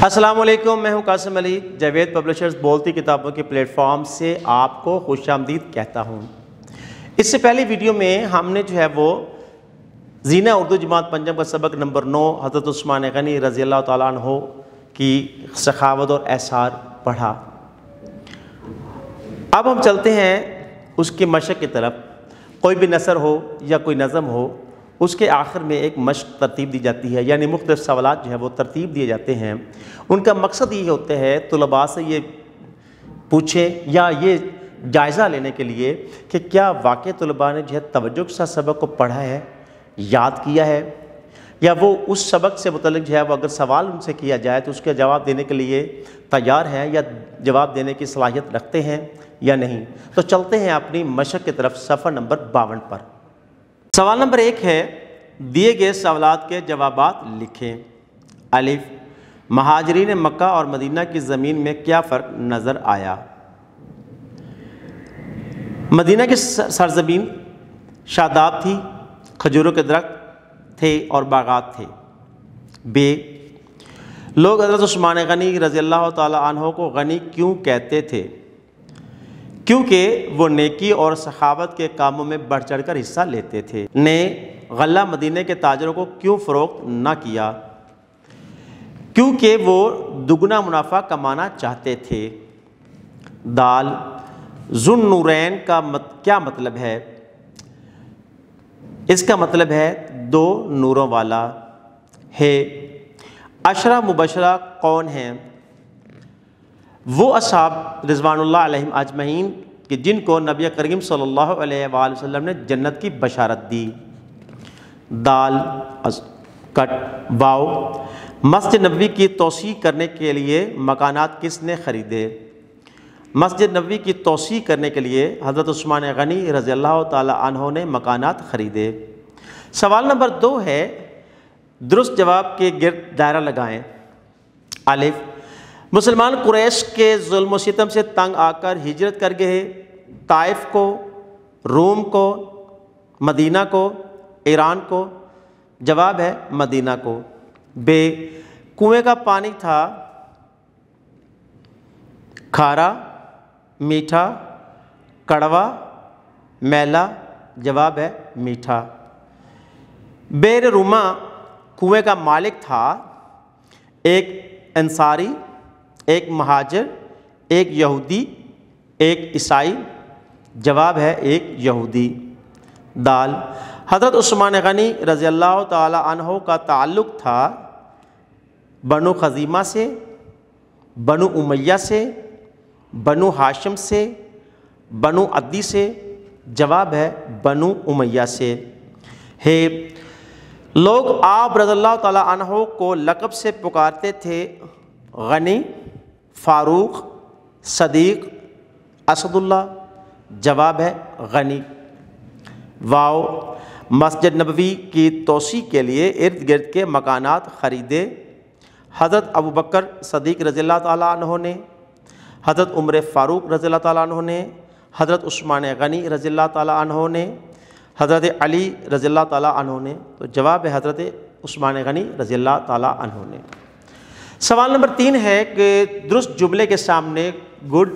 السلام علیکم، میں ہوں قاسم علی، جاوید پبلشرز بولتی کتابوں کے پلیٹ فارم سے آپ کو خوش آمدید کہتا ہوں۔ اس سے پہلی ویڈیو میں ہم نے وہ زینہ اردو جماعت پنجم کا سبق نمبر 9 حضرت عثمان غنی رضی اللہ تعالیٰ عنہ کی سخاوت اور احسار پڑھا۔ اب ہم چلتے ہیں اس کی مشق کی طرف۔ کوئی بھی نثر ہو یا کوئی نظم ہو، اس کے آخر میں ایک مشق ترتیب دی جاتی ہے، یعنی مختلف سوالات وہ ترتیب دیے جاتے ہیں۔ ان کا مقصد یہ ہوتا ہے طلباء سے یہ پوچھیں یا یہ جائزہ لینے کے لیے کہ کیا واقع طلباء نے توجہ کے ساتھ سبق کو پڑھا ہے، یاد کیا ہے، یا وہ اس سبق سے متعلق وہ اگر سوال ان سے کیا جائے تو اس کا جواب دینے کے لیے تیار ہیں یا جواب دینے کی صلاحیت رکھتے ہیں یا نہیں۔ تو چلتے ہیں اپنی مشق کی طرف، صفحہ نمبر 52 پر۔ سوال نمبر 1 ہے، دیے گئے سوالات کے جوابات لکھیں۔ الف، مہاجرین مکہ اور مدینہ کی زمین میں کیا فرق نظر آیا؟ مدینہ کی سرزمین شاداب تھی، کھجوروں کے درخت تھے اور باغات تھے۔ ب، لوگ حضرت عثمان غنی رضی اللہ تعالی عنہ کو غنی کیوں کہتے تھے؟ کیونکہ وہ نیکی اور سخاوت کے کاموں میں بڑھ چڑھ کر حصہ لیتے تھے۔ نے، غلہ مدینہ کے تاجروں کو کیوں فروخت نہ کیا؟ کیونکہ وہ دگنا منافع کمانا چاہتے تھے۔ دال، ذو نورین کا کیا مطلب ہے؟ اس کا مطلب ہے 2 نوروں والا۔ ہے، عشرہ مبشرہ کون ہیں؟ وہ اصحاب رضوان اللہ علیہم اجمعین کہ جن کو نبی کریم صلی اللہ علیہ وآلہ وسلم نے جنت کی بشارت دی۔ دال کٹ واو، مسجد نبوی کی توسیع کرنے کے لیے مکانات کس نے خریدے؟ مسجد نبوی کی توسیع کرنے کے لیے حضرت عثمان غنی رضی اللہ تعالی عنہ نے مکانات خریدے۔ سوال نمبر 2 ہے، درست جواب کے گرد دائرہ لگائیں۔ الف، مسلمان قریش کے ظلم و ستم سے تنگ آ کر ہجرت کر گئے، طائف کو، روم کو، مدینہ کو، ایران کو۔ جواب ہے مدینہ کو۔ ب، کنویں کا پانی تھا کھارا، میٹھا، کڑوا، میلا۔ جواب ہے میٹھا۔ بیر روما کنویں کا مالک تھا ایک انصاری، ایک مہاجر، ایک یہودی، ایک عیسائی۔ جواب ہے ایک یہودی۔ دال، حضرت عثمان غنی رضی اللہ تعالی عنہ کا تعلق تھا بنو خزیمہ سے، بنو امیہ سے، بنو ہاشم سے، بنو عدی سے۔ جواب ہے بنو امیہ سے۔ ہے، لوگ آپ رضی اللہ تعالی عنہ کو لقب سے پکارتے تھے غنی، فاروق، صدیق، اسد اللہ۔ جواب ہے غنی۔ واو، مسجد نبوی کی توسیع کے لیے ارد گرد کے مکانات خریدے۔ حضرت ابوبکر صدیق رضی اللہ تعالیٰ عنہ نے، حضرت عمر فاروق رضی اللہ تعالیٰ عنہ نے، حضرت عثمان غنی رضی اللہ تعالیٰ عنہ نے، حضرت علی رضی اللہ تعالیٰ عنہ نے۔ تو جواب ہے حضرت عثمان غنی رضی اللہ تعالیٰ عنہ نے۔ سوال نمبر 3 ہے کہ درست جملے کے سامنے گڈ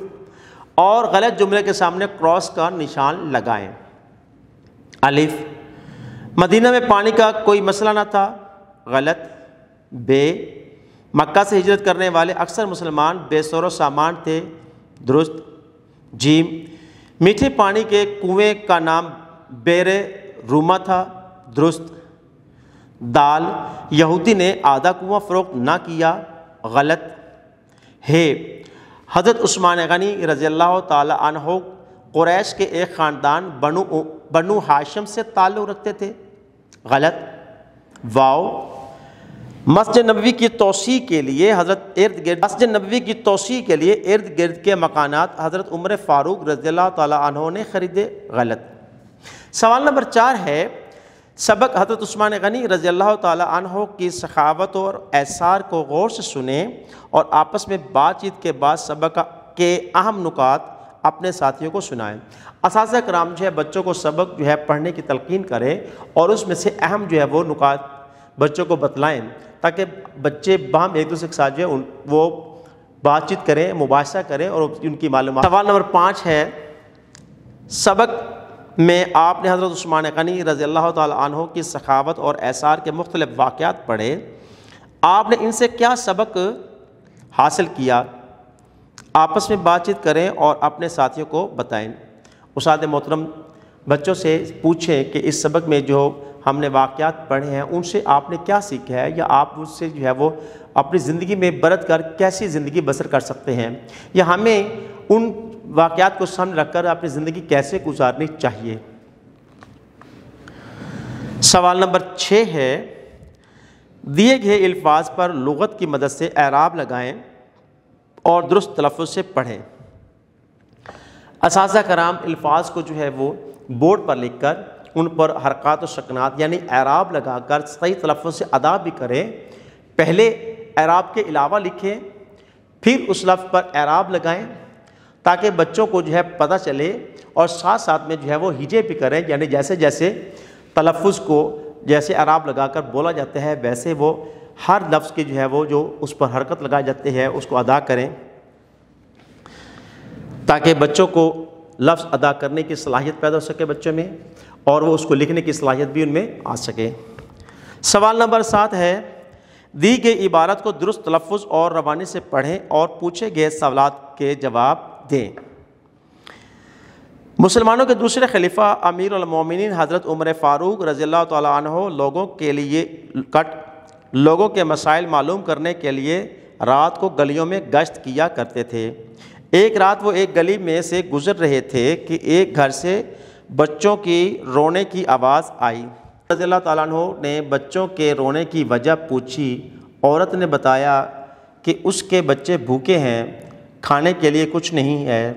اور غلط جملے کے سامنے کراس کا نشان لگائیں۔ الف، مدینہ میں پانی کا کوئی مسئلہ نہ تھا، غلط۔ ب، مکہ سے ہجرت کرنے والے اکثر مسلمان بے سر و سامان تھے، درست۔ جیم، میٹھے پانی کے کنویں کا نام بیر روما تھا، درست۔ دال، یہودی نے آدھا کنواں فروخت نہ کیا، غلط۔ ہے، حضرت عثمان غنی رضی اللہ تعالی عنہ قریش کے ایک خاندان بنو ہاشم سے تعلق رکھتے تھے، غلط۔ واو، مسجد نبوی کی توسیع کے لیے ارد گرد کے مکانات حضرت عمر فاروق رضی اللہ تعالی عنہ نے خریدے، غلط۔ سوال نمبر 4 ہے، سبق حضرت عثمان غنی رضی اللہ تعالی عنہ کی سخاوت اور احسار کو غور سے سنیں اور آپس میں بات چیت کے بعد سبق کے اہم نکات اپنے ساتھیوں کو سنائیں۔ اساتذہ کرام بچوں کو سبق پڑھنے کی تلقین کریں اور اس میں سے اہم وہ نکات بچوں کو بتلائیں تاکہ بچے باہم ایک دوسرے کے ساتھ جو ہے وہ بات چیت کریں، مباحثہ کریں اور ان کی معلومات۔ سوال نمبر 5 ہے، سبق میں آپ نے حضرت عثمان غنی رضی اللہ تعالی عنہ کی سخاوت اور ایثار کے مختلف واقعات پڑھے، آپ نے ان سے کیا سبق حاصل کیا؟ آپس میں بات چیت کریں اور اپنے ساتھیوں کو بتائیں۔ استاد محترم بچوں سے پوچھیں کہ اس سبق میں جو ہم نے واقعات پڑھے ہیں ان سے آپ نے کیا سیکھا ہے، یا آپ اس سے جو ہے وہ اپنی زندگی میں برت کر کیسی زندگی بسر کر سکتے ہیں، یا ہمیں ان واقعات کو سامنے رکھ کر اپنی زندگی کیسے گزارنی چاہیے۔ سوال نمبر 6 ہے، دیے گئے الفاظ پر لغت کی مدد سے اعراب لگائیں اور درست تلفظ سے پڑھیں۔ اساتذہ کرام الفاظ کو جو ہے وہ بورڈ پر لکھ کر ان پر حرکات و سکنات یعنی اعراب لگا کر صحیح تلفظ سے ادا بھی کریں۔ پہلے اعراب کے علاوہ لکھیں، پھر اس لفظ پر اعراب لگائیں تاکہ بچوں کو جو ہے پتہ چلے، اور ساتھ ساتھ میں جو ہے وہ ہجے بھی کریں، یعنی جیسے جیسے تلفظ کو جیسے اعراب لگا کر بولا جاتا ہے ویسے وہ ہر لفظ کی جو ہے وہ جو اس پر حرکت لگائی جاتی ہے اس کو ادا کریں، تاکہ بچوں کو لفظ ادا کرنے کی صلاحیت پیدا ہو سکے بچوں میں، اور وہ اس کو لکھنے کی صلاحیت بھی ان میں آ سکے۔ سوال نمبر 7 ہے، دی گئی عبارت کو درست تلفظ اور روانی سے پڑھیں اور پوچھے گئے سوالات کے جواب دیں۔ مسلمانوں کے دوسرے خلیفہ امیر المومنین حضرت عمر فاروق رضی اللہ تعالیٰ عنہ لوگوں کے مسائل معلوم کرنے کے لیے رات کو گلیوں میں گشت کیا کرتے تھے۔ ایک رات وہ ایک گلی میں سے گزر رہے تھے کہ ایک گھر سے بچوں کی رونے کی آواز آئی۔ رضی اللہ تعالیٰ عنہ نے بچوں کے رونے کی وجہ پوچھی۔ عورت نے بتایا کہ اس کے بچے بھوکے ہیں، کھانے کے لیے کچھ نہیں ہے۔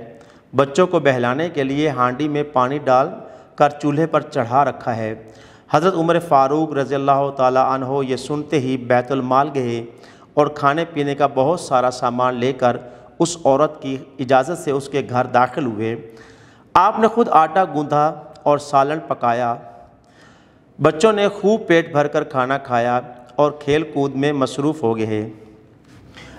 بچوں کو بہلانے کے لیے ہانڈی میں پانی ڈال کر چولہے پر چڑھا رکھا ہے۔ حضرت عمر فاروق رضی اللہ تعالیٰ عنہ یہ سنتے ہی بیت المال گئے اور کھانے پینے کا بہت سارا سامان لے کر اس عورت کی اجازت سے اس کے گھر داخل ہوئے۔ آپ نے خود آٹا گوندھا اور سالن پکایا۔ بچوں نے خوب پیٹ بھر کر کھانا کھایا اور کھیل کود میں مصروف ہو گئے۔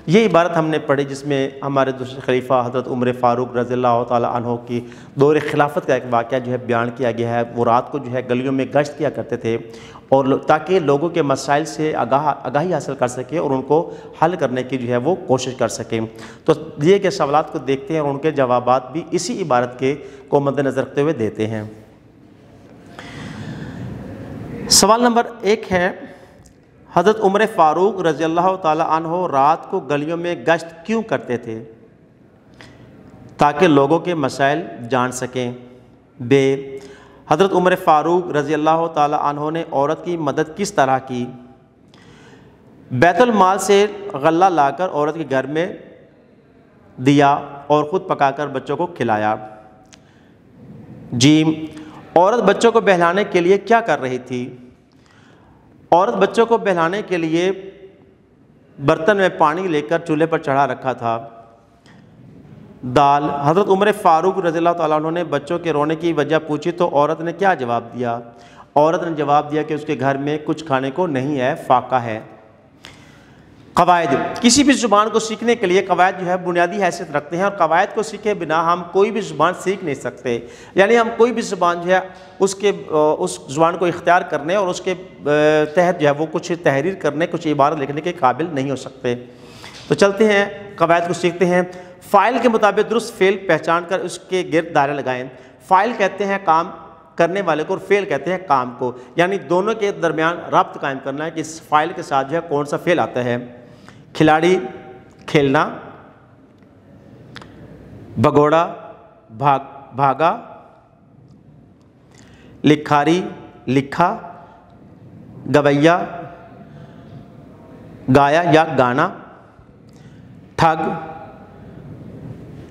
یہ عبارت ہم نے پڑھی جس میں ہمارے دوسرے خلیفہ حضرت عمر فاروق رضی اللہ تعالیٰ عنہ کی دور خلافت کا ایک واقعہ جو ہے بیان کیا گیا ہے۔ وہ رات کو جو ہے گلیوں میں گشت کیا کرتے تھے اور تاکہ لوگوں کے مسائل سے آگاہی حاصل کر سکے اور ان کو حل کرنے کی جو ہے وہ کوشش کر سکیں۔ تو دیے گئے سوالات کو دیکھتے ہیں اور ان کے جوابات بھی اسی عبارت کے کو مد نظر رکھتے ہوئے دیتے ہیں۔ سوال نمبر 1 ہے، حضرت عمر فاروق رضی اللہ تعالیٰ عنہ رات کو گلیوں میں گشت کیوں کرتے تھے؟ تاکہ لوگوں کے مسائل جان سکیں۔ ب، حضرت عمر فاروق رضی اللہ تعالیٰ عنہ نے عورت کی مدد کس طرح کی؟ بیت المال سے غلہ لا کر عورت کے گھر میں دیا اور خود پکا کر بچوں کو کھلایا۔ ج، عورت بچوں کو بہلانے کے لیے کیا کر رہی تھی؟ عورت بچوں کو بہلانے کے لیے برتن میں پانی لے کر چولہے پر چڑھا رکھا تھا۔ دال، حضرت عمر فاروق رضی اللہ تعالیٰ عنہ نے بچوں کے رونے کی وجہ پوچھی تو عورت نے کیا جواب دیا؟ عورت نے جواب دیا کہ اس کے گھر میں کچھ کھانے کو نہیں ہے، فاقہ ہے۔ قواعد، کسی بھی زبان کو سیکھنے کے لیے قواعد جو ہے بنیادی حیثیت رکھتے ہیں، اور قواعد کو سیکھے بنا ہم کوئی بھی زبان سیکھ نہیں سکتے۔ یعنی ہم کوئی بھی زبان جو ہے اس زبان کو اختیار کرنے اور اس کے تحت جو ہے وہ کچھ تحریر کرنے، کچھ عبارت لکھنے کے قابل نہیں ہو سکتے۔ تو چلتے ہیں قواعد کو سیکھتے ہیں۔ فاعل کے مطابق درست فعل پہچان کر اس کے گرد دائرہ لگائیں۔ فاعل کہتے ہیں کام کرنے والے کو اور فعل کہتے ہیں کام کو، یعنی دونوں کے درمیان ربط قائم کرنا ہے کہ اس فاعل کے ساتھ جو ہے کون سا فعل آتا ہے۔ کھلاڑی، کھیلنا، بھگوڑا، بھاگا، لکھاری، لکھا، گویا، گایا یا گانا، ٹھگ،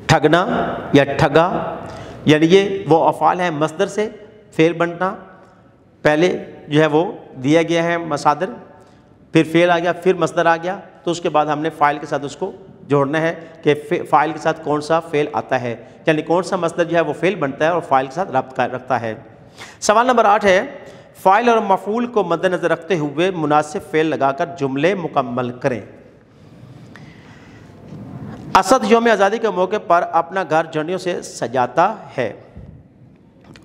ٹھگنا یا ٹھگا، یعنی یہ وہ افعال ہیں مصدر سے فعل بننا۔ پہلے جو ہے وہ دیا گیا ہے مصادر، پھر فعل آ گیا، پھر مصدر آ گیا، تو اس کے بعد ہم نے فاعل کے ساتھ اس کو جوڑنا ہے کہ فاعل کے ساتھ کون سا فعل آتا ہے، یعنی کون سا مصدر جو ہے وہ فعل بنتا ہے اور فاعل کے ساتھ ربط رکھتا ہے۔ سوال نمبر 8 ہے، فاعل اور مفعول کو مد نظر رکھتے ہوئے مناسب فعل لگا کر جملے مکمل کریں۔ اسد یوم آزادی کے موقع پر اپنا گھر جھنڈیوں سے سجاتا ہے۔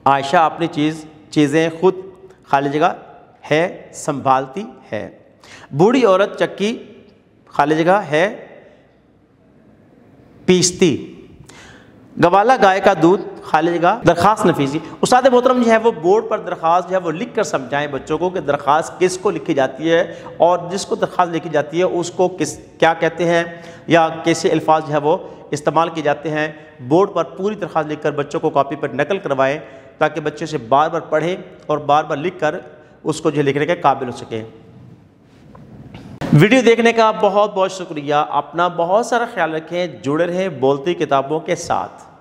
عائشہ اپنی چیزیں خود خالی جگہ ہے سنبھالتی ہے۔ بوڑھی عورت چکی خالی جگہ ہے پیستی۔ گوالا گائے کا دودھ خالی جگہ درخواست نفیسی۔ استاد محترم جو ہے وہ بورڈ پر درخواست جو ہے وہ لکھ کر سمجھائیں بچوں کو کہ درخواست کس کو لکھی جاتی ہے اور جس کو درخواست لکھی جاتی ہے اس کو کیا کہتے ہیں یا کیسے الفاظ جو ہے وہ استعمال کیے جاتے ہیں۔ بورڈ پر پوری درخواست لکھ کر بچوں کو کاپی پر نقل کروائیں تاکہ بچے سے بار بار پڑھیں اور بار بار لکھ کر اس کو جو لکھنے کے قابل ہو سکے۔ ویڈیو دیکھنے کا بہت بہت شکریہ۔ اپنا بہت سارا خیال رکھیں، جڑے رہیں بولتی کتابوں کے ساتھ۔